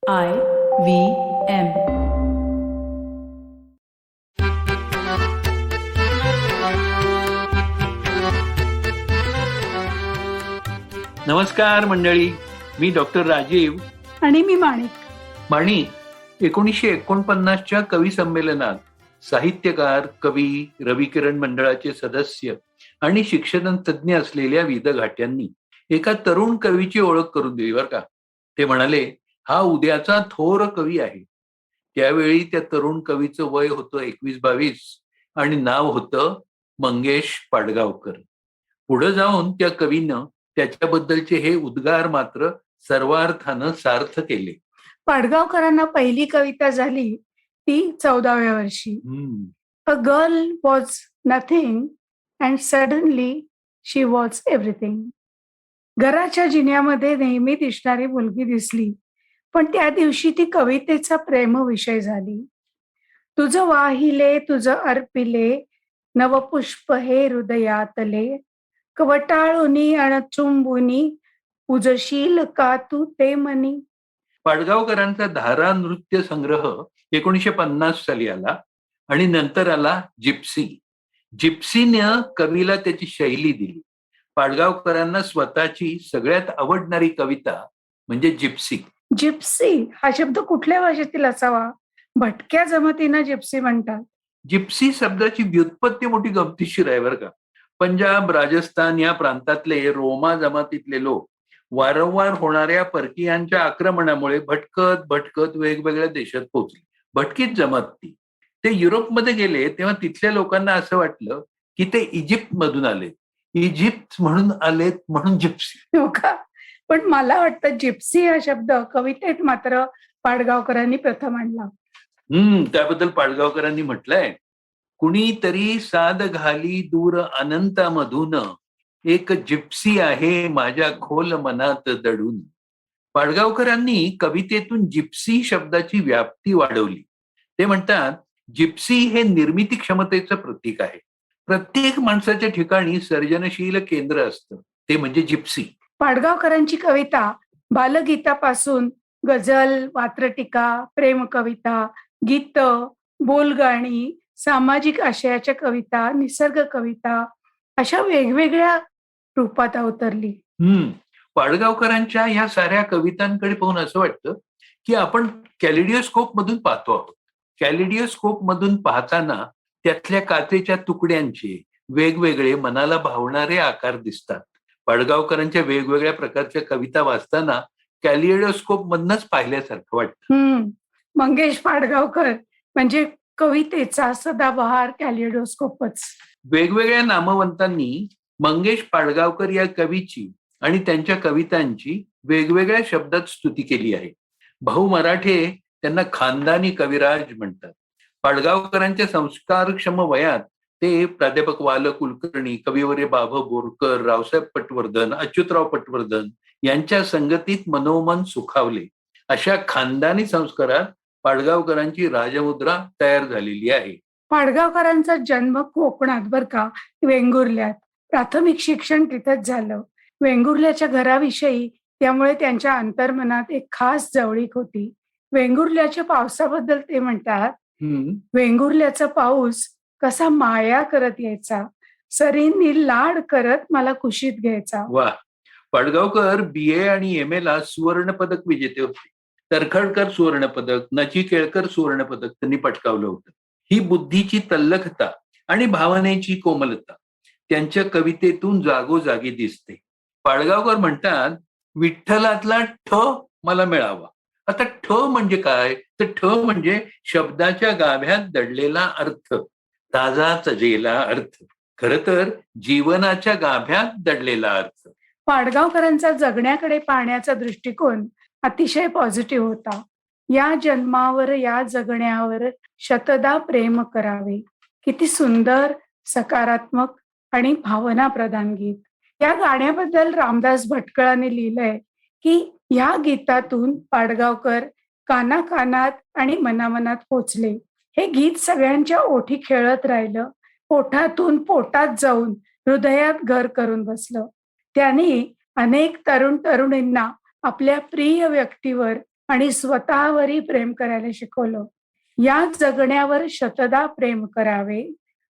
IVM. नमस्कार मंडळी, मी doctor Rajiv. आणि मी माणिक. माणिक, 1949च्या कवी संमेलनात साहित्यकार, कवी, रविकिरण मंडळाचे सदस्य आणि शिक्षण तज्ज्ञ असलेल्या विद घाट्यांनी एका तरुण कवीची ओळख करून दिली बरं का. ते म्हणाले, हा उद्याचा थोर कवी आहे. त्यावेळी त्या तरुण कवीचं वय होतं 21-22 आणि नाव होतं मंगेश पाडगावकर. पुढे जाऊन त्या कवीनं त्याच्याबद्दलचे हे उद्गार मात्र सर्वार्थानं सार्थ केले. पाडगावकरांना पहिली कविता झाली ती 14व्या वर्षी. A girl was nothing and suddenly she was everything. घराच्या जिन्यामध्ये नेहमी दिसणारी मुलगी दिसली, पण त्या दिवशी ती कवितेचा प्रेमविषय झाली. तुझं वाहिले तुझं अर्पिले, नवपुष्प हे हृदयातले, कवटाळुनी अणचुंबुनी, उजशील का तू ते मनी. पाडगावकरांचा धारा नृत्य संग्रह 1950 साली आला आणि नंतर आला जिप्सी. जिप्सीनं कवीला त्याची शैली दिली. पाडगावकरांना स्वतःची सगळ्यात आवडणारी कविता म्हणजे जिप्सी. जिप्सी हा शब्द कुठल्या भाषेतील असावा? भटक्या जमातींना जिप्सी म्हणतात. जिप्सी शब्दाची व्युत्पत्ती मोठी गमतीशीर आहे बरं का. पंजाब, राजस्थान या प्रांतातले रोमा जमातीतले लोक वारंवार होणाऱ्या परकीयांच्या आक्रमणामुळे भटकत भटकत वेगवेगळ्या देशात पोहोचले. भटकीत जमात ती. ते युरोपमध्ये गेले तेव्हा तिथल्या लोकांना असं वाटलं की ते इजिप्त मधून आले. इजिप्त म्हणून आलेत म्हणून जिप्सी. हो का? पण मला वाटतं जिप्सी हा शब्द कवितेत मात्र पाडगावकरांनी प्रथम आणला. त्याबद्दल पाडगावकरांनी म्हटलंय, कुणीतरी साद घाली दूर अनंतामधून, एक जिप्सी आहे माझ्या खोल मनात दडून. पाडगावकरांनी कवितेतून जिप्सी शब्दाची व्याप्ती वाढवली. ते म्हणतात, जिप्सी हे निर्मिती क्षमतेचं प्रतीक आहे. प्रत्येक माणसाच्या ठिकाणी सर्जनशील केंद्र असतं, ते म्हणजे जिप्सी. पाडगावकरांची कविता बालगीतापासून गझल, वात्रटिका, प्रेम कविता, गीत, बोलगाणी, सामाजिक आशयाच्या कविता, निसर्ग कविता अशा वेगवेगळ्या रूपात अवतरली. पाडगावकरांच्या या साऱ्या कवितांकडे पाहून असं वाटतं की आपण कॅलिडिओस्कोप मधून पाहतो आहोत. कॅलिडिओस्कोप मधून पाहताना त्यातल्या काचेच्या तुकड्यांचे वेगवेगळे मनाला भावणारे आकार दिसतात. पाडगावकरांच्या वेगवेगळ्या प्रकारच्या कविता वाचताना कॅलिडोस्कोप मधनच पाहिल्यासारखं वाटतं. मंगेश पाडगावकर म्हणजे कवितेचा सदाबहार कॅलिडोस्कोपच. वेगवेगळ्या नामवंतांनी मंगेश पाडगावकर या कवीची आणि त्यांच्या कवितांची वेगवेगळ्या शब्दात स्तुती केली आहे. भाऊ मराठे त्यांना खानदानी कविराज म्हणतात. पाडगावकरांच्या संस्कारक्षम वयात ते प्राध्यापक वाल कुलकर्णी, कविवर्य बाभ बोरकर, रावसाहेब पटवर्धन, अच्युतराव पटवर्धन यांच्या संगतीत मनोमन सुखावले. अशा खानदानी संस्कारात पाडगावकरांची राजमुद्रा तयार झालेली आहे. पाडगावकरांचा जन्म कोकणात बर का, वेंगुर्ल्यात. प्राथमिक शिक्षण तिथंच झालं. वेंगुर्ल्याच्या घराविषयी त्यामुळे त्यांच्या अंतर्मनात एक खास जवळीक होती. वेंगुर्ल्याच्या पावसाबद्दल ते म्हणतात, वेंगुर्ल्याचा पाऊस कसा माया करत यायचा, सरींनी लाड करत मला कुशीत घ्यायचा. वा. पाडगावकर BA आणि MA ला सुवर्ण पदक विजेते होते. तरखडकर सुवर्ण पदक, नची केळकर सुवर्ण पदक त्यांनी पटकावलं होतं. ही बुद्धीची तल्लखता आणि भावनेची कोमलता त्यांच्या कवितेतून जागोजागी दिसते. पाडगावकर म्हणतात, विठ्ठलातला ठ मला मिळावा. आता ठ म्हणजे काय? तर ठ म्हणजे शब्दाच्या गाभ्यात दडलेला अर्थ, ताजा चजेला अर्थ, खर तर जीवनाच्या गाभ्यात दडलेला अर्थ. पाडगावकरांचा जगण्याकडे पाहण्याचा दृष्टिकोन अतिशय पॉझिटिव्ह होता. या जन्मावर या जगण्यावर शतदा प्रेम करावे. किती सुंदर, सकारात्मक आणि भावना प्रधान गीत. या गाण्याबद्दल रामदास भटकळाने लिहिलंय की या गीतातून पाडगावकर कानाकानात आणि मनामनात पोचले. हे गीत सगळ्यांच्या ओठी खेळत राहिलं, पोटातून पोटात जाऊन हृदयात घर करून बसलं. त्यांनी अनेक तरुण तरुणींना आपल्या प्रिय व्यक्तीवर आणि स्वतःवरही प्रेम करायला शिकवलं. या जगण्यावर शतदा प्रेम करावे,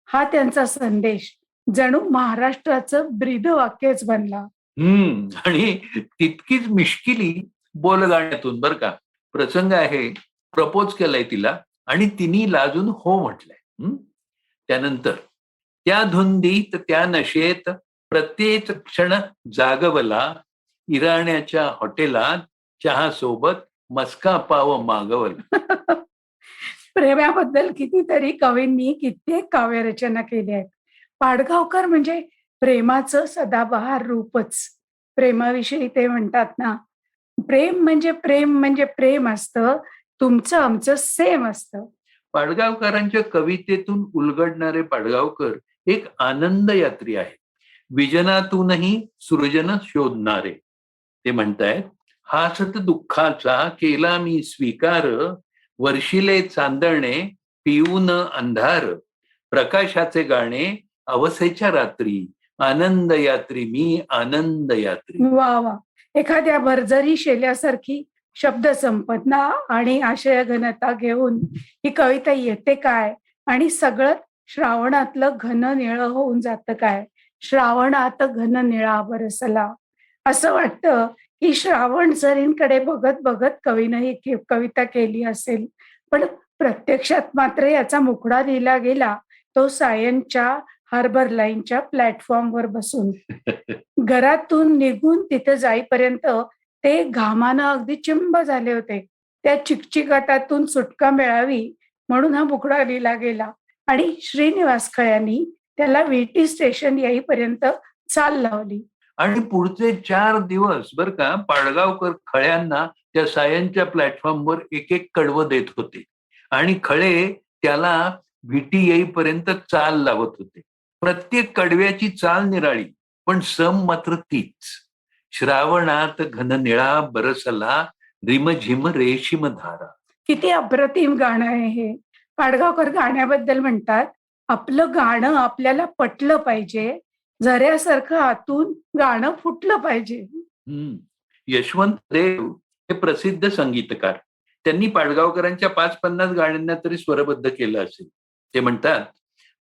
हा त्यांचा संदेश जणू महाराष्ट्राचं ब्रीदवाक्यच बनला. आणि तितकीच मिश्किली बोलगाण्यातून बर का. प्रसंग आहे, प्रपोज केलाय तिला आणि तिने लाजून हो म्हटलंय. त्यानंतर त्या धुंदीत त्या नशेत प्रत्येक क्षण जागवला, इराण्याच्या हॉटेलात चहा सोबत मस्का पाव मागवला. प्रेमाबद्दल कितीतरी कवींनी कित्येक काव्यरचना केल्या आहेत. पाडगावकर म्हणजे प्रेमाचं सदाबहार रूपच. प्रेमाविषयी ते म्हणतात ना, प्रेम म्हणजे प्रेम म्हणजे प्रेम असतं, तुमचं आमचं सेम असतं. पाडगावकरांच्या कवितेतून उलगडणारे पाडगावकर एक आनंद यात्री आहे. विजनातूनही सृजन शोधणारे. ते म्हणतायत, हासत दुःखाचा केला मी स्वीकार, वर्षिले चांदणे पिऊन अंधार, प्रकाशाचे गाणे अवसेच्या रात्री, आनंद यात्री मी आनंद यात्री. वा वा, एखाद्या भरजरी शेल्यासारखी शब्द संपदा आणि आशय घनता घेऊन ही कविता येते काय, आणि सगळं श्रावणातलं घन निळ होऊन जातं काय. श्रावणात घन निळा बरसला, असं वाटतं की श्रावण झरींकडे बघत बघत कवीनं ही कविता केली असेल. पण प्रत्यक्षात मात्र याचा मुखडा लिहिला गेला तो सायनच्या हार्बर लाईनच्या प्लॅटफॉर्मवर बसून. घरातून निघून तिथे जाईपर्यंत ते घामानं अगदी चिंब झाले होते. त्या चिकचिकाटातून सुटका मिळावी म्हणून हा मुखडा लिहिला गेला आणि श्रीनिवास खळ्यांनी त्याला विटी स्टेशन येईपर्यंत चाल लावली. आणि पुढचे 4 दिवस बर का, पाडगावकर खळ्यांना त्या सायनच्या प्लॅटफॉर्मवर एक एक कडवं देत होते आणि खळे त्याला विटी येईपर्यंत चाल लावत होते. प्रत्येक कडव्याची चाल निराळी, पण सम मात्र तीच. श्रावणात घन निळा बरसला, रिमझिम रेशीम धारा. किती अप्रतिम गाणं आहे हे. पाडगावकर गाण्याबद्दल म्हणतात, आपलं गाणं आपल्याला पटलं पाहिजे, झऱ्यासारखं आतून गाणं फुटलं पाहिजे. यशवंत देव हे प्रसिद्ध संगीतकार. त्यांनी पाडगावकरांच्या 5-50 गाण्यांना तरी स्वरबद्ध केलं असेल. ते म्हणतात,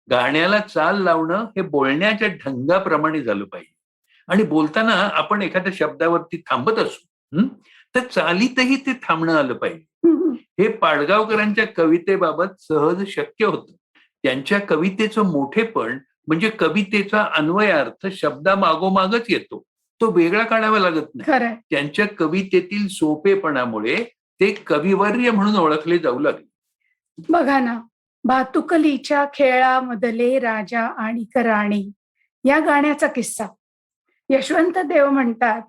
गाण्याला चाल लावणं हे बोलण्याच्या ढंगाप्रमाणे झालं पाहिजे. आणि बोलताना आपण एखाद्या शब्दावरती थांबत असू, तर चालीतही ते थांबणं आलं पाहिजे. हे पाडगावकरांच्या कवितेबाबत सहज शक्य होतं. त्यांच्या कवितेचं मोठेपण म्हणजे कवितेचा अन्वयार्थ शब्दामागोमागच येतो, तो वेगळा काढावा लागत नाही. त्यांच्या कवितेतील सोपेपणामुळे ते कविवर्य म्हणून ओळखले जाऊ लागले. बघा ना, भातुकलीच्या खेळामधले राजा आणि राणी या गाण्याचा किस्सा. यशवंत देव म्हणतात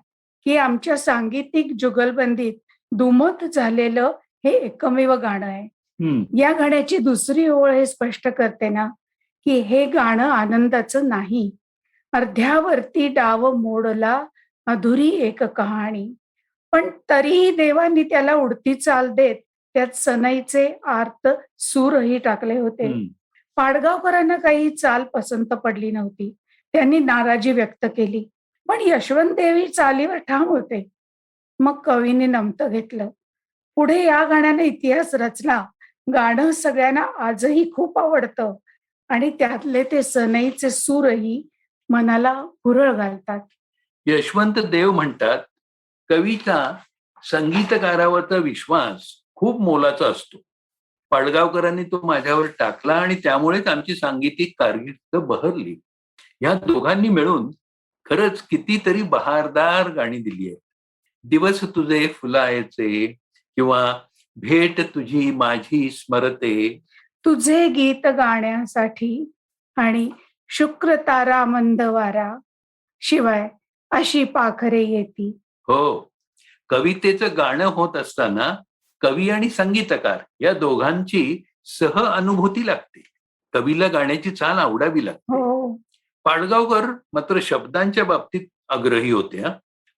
की आमच्या सांगीतिक जुगलबंदीत दुमत झालेलं हे एकमेव गाणं आहे. या गाण्याची दुसरी ओळ हे स्पष्ट करते ना की हे गाणं आनंदाचं नाही. अर्ध्यावरती डाव मोडला अधुरी एक कहाणी, पण तरीही देवांनी त्याला उडती चाल देत त्यात सनईचे आर्त सूरही टाकले होते. पाडगावकरांना काही चाल पसंत पडली नव्हती. त्यांनी नाराजी व्यक्त केली, पण यशवंत देवी चालीवर ठाम होते. मग कवीने नमतं घेतलं. पुढे या गाण्याने इतिहास रचला. गाणं सगळ्यांना आजही खूप आवडतं आणि त्यातले ते सनईचे सूरही मनाला भुरळ घालतात. यशवंत देव म्हणतात, कवीचा संगीतकारावरचा विश्वास खूप मोलाचा असतो. पाडगावकरांनी तो माझ्यावर टाकला आणि त्यामुळेच आमची सांगीतिक कारकीर्द बहरली. या दोघांनी मिळून खरंच कितीतरी बहारदार गाणी दिली आहेत. दिवस तुझे फुलायचे किंवा भेट तुझी माझी स्मरते, तुझे गीत गाण्यासाठी आणि शुक्र तारा मंद वारा, शिवाय अशी पाखरे येती. हो, कवितेचं गाणं होत असताना कवी आणि संगीतकार या दोघांची सह अनुभूती लागते. कवीला गाण्याची चाल आवडावी लागते. पाडगावकर मात्र शब्दांच्या बाबतीत आग्रही होते.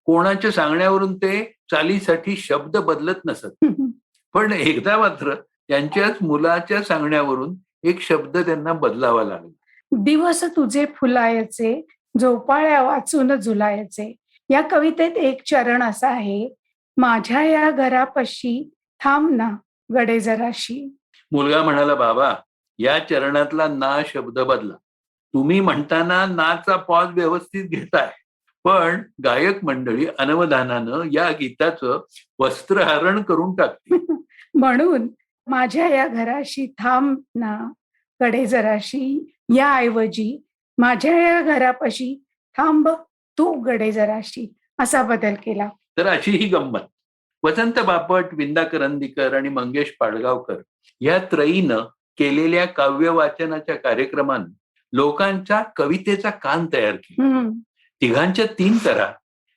कोणाच्या सांगण्यावरून ते चालीसाठी शब्द बदलत नसत. पण एकदा मात्र त्यांच्याच मुलाच्या सांगण्यावरून एक शब्द त्यांना बदलावा लागला. दिवस तुझे फुलायचे, झोपाळ्या वाचून झुलायचे. या कवितेत एक चरण असा आहे माझ्या या घरापाशी थांब ना गडे जराशी. मुलगा म्हणाला, बाबा या चरणातला ना शब्द बदला. तुम्ही म्हणताना नाचा पॉज व्यवस्थित घेताय, पण गायक मंडळी अनवधानानं या गीताचं वस्त्रहरण करून टाकते. म्हणून माझ्या या घराशी थांब ना गडे जराशी या ऐवजी माझ्या या घरापाशी थांब तू गडे जराशी असा बदल केला. तर अशी ही गंमत. वसंत बापट, विंदा करंदीकर आणि मंगेश पाडगावकर या त्रयीनं केलेल्या काव्य वाचनाच्या कार्यक्रमानं लोकांचा कवितेचा कान तयार केला. तिघांच्या 3 तऱ्हा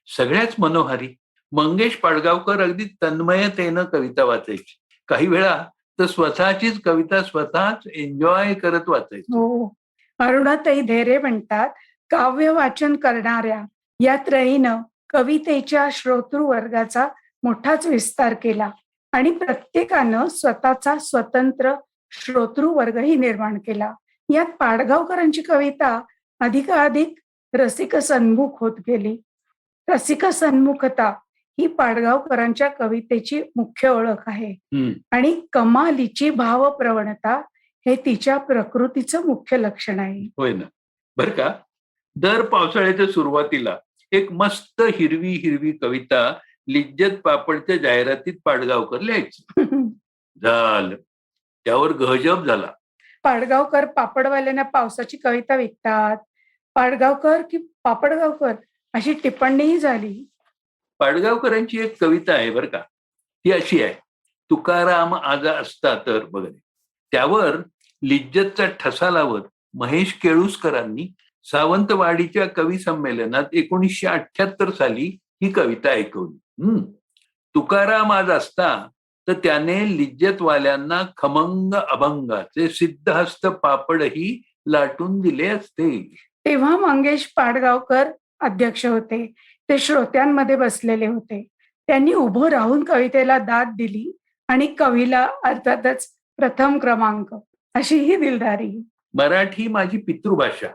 सगळ्याच मनोहारी. मंगेश पाडगावकर अगदी तन्मयतेनं कविता वाचायची. काही वेळा तर स्वतःचीच कविता स्वतःच एन्जॉय करत वाचायची. हो, अरुणाताई धेरे म्हणतात, काव्य वाचन करणाऱ्या या त्रयीनं कवितेच्या श्रोतृवर्गाचा मोठाच विस्तार केला आणि प्रत्येकानं स्वतःचा स्वतंत्र श्रोतृवर्गही निर्माण केला. यात पाडगावकरांची कविता अधिकाधिक रसिक सन्मुख होत गेली. रसिक सन्मुखता ही पाडगावकरांच्या कवितेची मुख्य ओळख आहे आणि कमालीची भावप्रवणता हे तिच्या प्रकृतीचं मुख्य लक्षण आहे. होय ना. बर का, दर पावसाळ्याच्या सुरुवातीला एक मस्त हिरवी हिरवी कविता लिज्जत पापडच्या जाहिरातीत पाडगावकर लिहायचं. झालं, त्यावर गजब झाला. पाडगावकर पापडवाल्यांना पावसाची कविता विकतात, पाडगावकर की पापडगावकर अशी टिप्पणीही झाली. पाडगावकरांची एक कविता आहे बर का, ती अशी आहे, तुकाराम आजा असता तर वगैरे. त्यावर लिज्जतचा ठसा लावत महेश केळुसकरांनी सावंतवाडीच्या कवी संमेलनात 1978 साली ही कविता ऐकवली. तुकाराम आज असता तर त्याने लिज्जतवाल्यांना खमंग अभंगाचे सिद्धहस्त पापडही लाटून दिले असते. तेव्हा मंगेश पाडगावकर अध्यक्ष होते. ते श्रोत्यांमध्ये बसलेले होते. त्यांनी उभं राहून कवितेला दाद दिली आणि कवीला अर्थातच प्रथम क्रमांक अशी ही दिलदारी. मराठी माझी पितृभाषा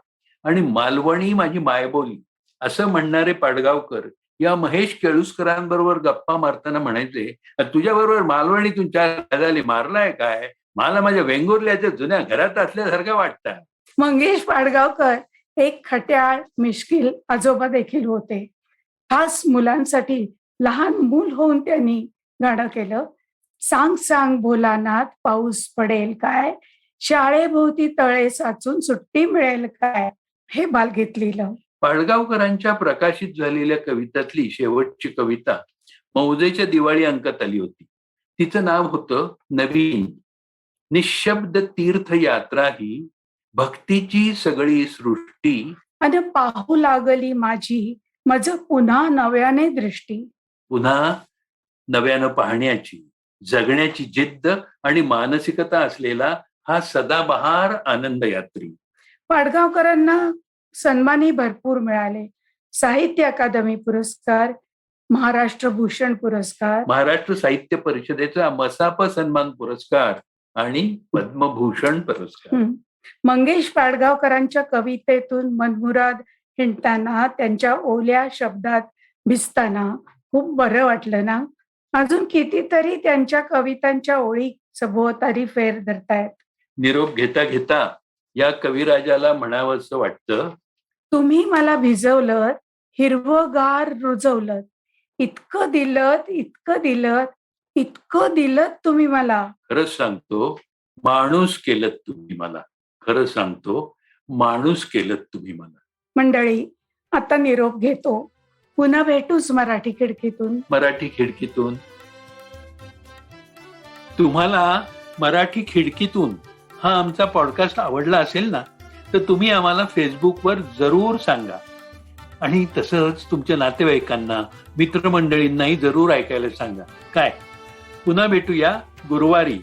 आणि मालवणी माझी मायबोली असं म्हणणारे पाडगावकर या महेश केळुसकरांबरोबर गप्पा मारताना म्हणायचे, तुझ्याबरोबर मालवणीतून 4 गजाली मारलाय काय, मला माझ्या वेंगुर्ल्याच्या जुन्या घरात असल्यासारखं वाटतं. मंगेश पाडगावकर एक खट्याळ मिश्किल आजोबा देखील होते. खास मुलांसाठी लहान मूल होऊन त्यांनी गाणं केलं. सांग सांग भोलानाथ पाऊस पडेल काय, शाळेभोवती तळे साचून सुट्टी मिळेल काय, हे बालगीत लिहिलं. पाडगावकरांच्या प्रकाशित झालेल्या कवितातली शेवटची कविता मौजेच्या दिवाळी अंकात आली होती. तिचं नाव होतं नवीन. निशब्द तीर्थयात्रा ही भक्तीची सगळी सृष्टी, आणि पाहू लागली माझी मज पुन्हा नव्याने दृष्टी. पुन्हा नव्यानं पाहण्याची, जगण्याची जिद्द आणि मानसिकता असलेला हा सदाबहार आनंद यात्री. पाडगावकरांना सन्मानही भरपूर मिळाले. साहित्य अकादमी पुरस्कार, महाराष्ट्र भूषण पुरस्कार, महाराष्ट्र साहित्य परिषदेचा मसाप सन्मान पुरस्कार आणि पद्मभूषण पुरस्कार. मंगेश पाडगावकरांच्या कवितेतून मनमुराद हिंडताना, त्यांच्या ओल्या शब्दात भिजताना खूप बरं वाटलं ना. अजून कितीतरी त्यांच्या कवितांच्या ओळी सभोवताली फेर धरतायत. निरोप घेता घेता या कविराजाला म्हणावं असं वाटतं, तुम्ही मला भिजवलं, हिरवगार रुजवलं, इतकं दिलत, इतकं दिलत, इतकं दिलत तुम्ही मला. खरंच सांगतो माणूस केलत तुम्ही मला. खरं सांगतो माणूस केलत तुम्ही मला. मंडळी, आता निरोप घेतो. पुन्हा भेटूच मराठी खिडकीतून. मराठी खिडकीतून. तुम्हाला मराठी खिडकीतून हा आमचा पॉडकास्ट आवडला असेल ना, तर तुम्ही आम्हाला फेसबुकवर जरूर सांगा आणि तसंच तुमच्या नातेवाईकांना, मित्रमंडळींनाही जरूर ऐकायला सांगा. काय, पुन्हा भेटूया गुरुवारी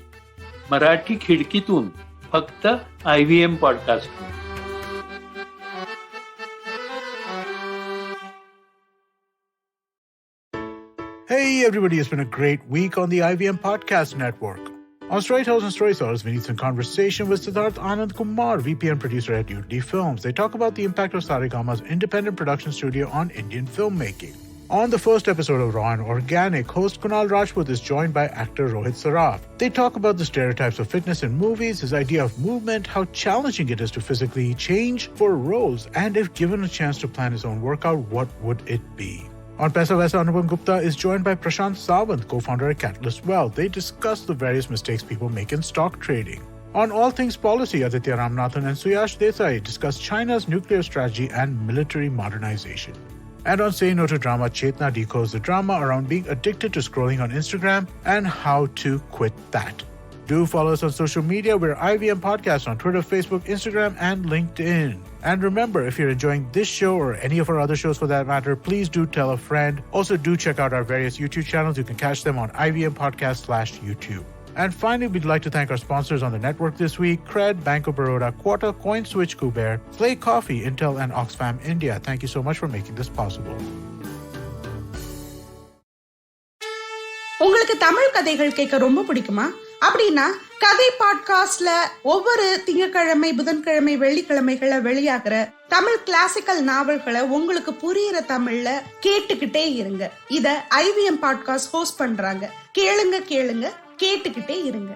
मराठी खिडकीतून, फक्त IVM podcast. Hey everybody, it's been a great week on the IVM Podcast Network. On Storytellers and Storytellers, we need some conversation with Siddharth Anand Kumar, VP and producer at UD Films. They talk about the impact of Saregama's independent production studio on Indian filmmaking. On the first episode of Raw and Organic, host Kunal Rajput is joined by actor Rohit Saraf. They talk about the stereotypes of fitness in movies, his idea of movement, how challenging it is to physically change for roles, and if given a chance to plan his own workout, what would it be? On Paisa Vaisa, Anupam Gupta is joined by Prashant Sawant, co-founder at Catalyst Wealth. They discuss the various mistakes people make in stock trading. On All Things Policy, Aditya Ramanathan and Suyash Desai discuss China's nuclear strategy and military modernization. And on Say No to Drama, Chetna decodes the drama around being addicted to scrolling on Instagram and how to quit that. Do follow us on social media. We're IVM Podcast on Twitter, Facebook, Instagram, and LinkedIn. And remember, if you're enjoying this show or any of our other shows for that matter, please do tell a friend. Also, do check out our various YouTube channels. You can catch them on IVM Podcast/YouTube. And finally, we'd like to thank our sponsors on the network this week: Cred, Bank of Baroda, Quota, CoinSwitch, Kuber, Play Coffee, Intel, and Oxfam India. Thank you so much for making this possible. உங்களுக்கு தமிழ் கதைகள் கேட்க ரொம்ப பிடிக்குமா? அப்படின்னா கதை பாட்காஸ்ட்ல ஒவ்வொரு திங்கட்கிழமை, புதன்கிழமை, வெள்ளிக்கிழமைகள்ல வெளியாகிற தமிழ் கிளாசிக்கல் நாவல்களை உங்களுக்கு புரியுற தமிழ்ல கேட்டுக்கிட்டே இருங்க. இத IVM பாட்காஸ்ட் ஹோஸ்ட் பண்றாங்க. கேளுங்க கேட்டுக்கிட்டே இருங்க.